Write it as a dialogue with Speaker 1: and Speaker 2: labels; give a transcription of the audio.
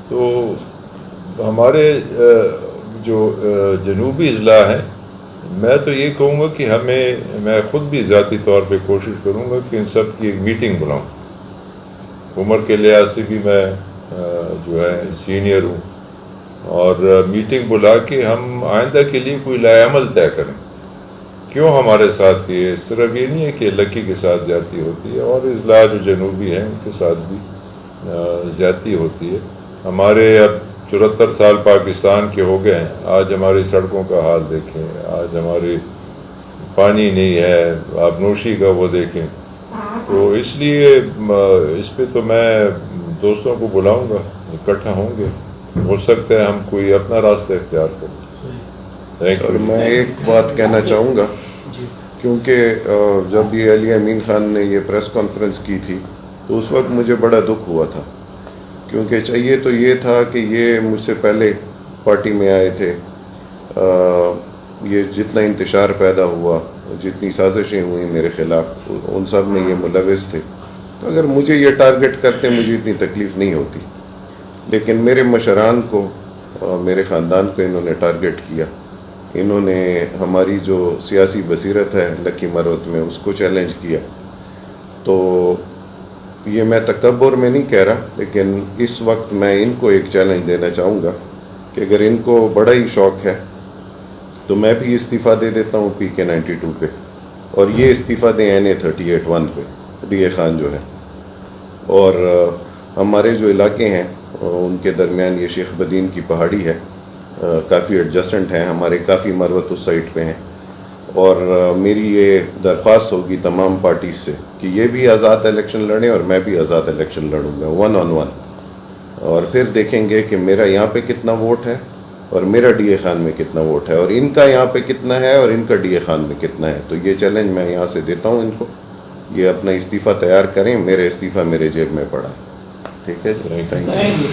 Speaker 1: تو ہمارے جو جنوبی اضلاع ہیں، میں تو یہ کہوں گا کہ میں خود بھی ذاتی طور پہ کوشش کروں گا کہ ان سب کی ایک میٹنگ بلاؤں. عمر کے لحاظ سے بھی میں جو ہے سینئر ہوں، اور میٹنگ بلا کے ہم آئندہ کے لیے کوئی لائے عمل طے کریں. کیوں ہمارے ساتھ یہ صرف یہ نہیں ہے کہ لکی کے ساتھ زیادتی ہوتی ہے، اور اضلاع جو جنوبی ہیں ان کے ساتھ بھی زیادتی ہوتی ہے. ہمارے اب 74 سال پاکستان کے ہو گئے ہیں، آج ہماری سڑکوں کا حال دیکھیں، آج ہماری پانی نہیں ہے، آبنوشی کا وہ دیکھیں. تو اس لیے اس پہ تو میں دوستوں کو بلاؤں گا، اکٹھا ہوں گے، ہو سکتا ہے ہم کوئی اپنا راستہ اختیار کریں.
Speaker 2: اور میں ایک بات کہنا چاہوں گا، کیونکہ جب یہ علی امین خان نے یہ پریس کانفرنس کی تھی تو اس وقت مجھے بڑا دکھ ہوا تھا، کیونکہ چاہیے تو یہ تھا کہ یہ مجھ سے پہلے پارٹی میں آئے تھے. یہ جتنا انتشار پیدا ہوا، جتنی سازشیں ہوئیں میرے خلاف، ان سب میں یہ ملوث تھے. تو اگر مجھے یہ ٹارگٹ کرتے مجھے اتنی تکلیف نہیں ہوتی، لیکن میرے مشران کو، میرے خاندان کو انہوں نے ٹارگٹ کیا. انہوں نے ہماری جو سیاسی بصیرت ہے لکی مروت میں اس کو چیلنج کیا. تو یہ میں تکبر میں نہیں کہہ رہا، لیکن اس وقت میں ان کو ایک چیلنج دینا چاہوں گا کہ اگر ان کو بڑا ہی شوق ہے تو میں بھی استعفیٰ دے دیتا ہوں PK 92 پہ، اور یہ استعفیٰ دیں NA 38(1) پہ، DA خان جو ہے. اور ہمارے جو علاقے ہیں ان کے درمیان یہ شیخ بدین کی پہاڑی ہے، کافی ایڈجسٹنٹ ہیں ہمارے، کافی مروت اس سائٹ پہ ہیں. اور میری یہ درخواست ہوگی تمام پارٹیز سے کہ یہ بھی آزاد الیکشن لڑیں اور میں بھی آزاد الیکشن لڑوں گا 1 on 1، اور پھر دیکھیں گے کہ میرا یہاں پہ کتنا ووٹ ہے اور میرا DA خان میں کتنا ووٹ ہے، اور ان کا یہاں پہ کتنا ہے اور ان کا DA خان میں کتنا ہے. تو یہ چیلنج میں یہاں سے دیتا ہوں ان کو، یہ اپنا استعفیٰ تیار کریں، میرے استعفیٰ میرے جیب میں پڑا ہے. ٹھیک ہے جی، تھینک یو.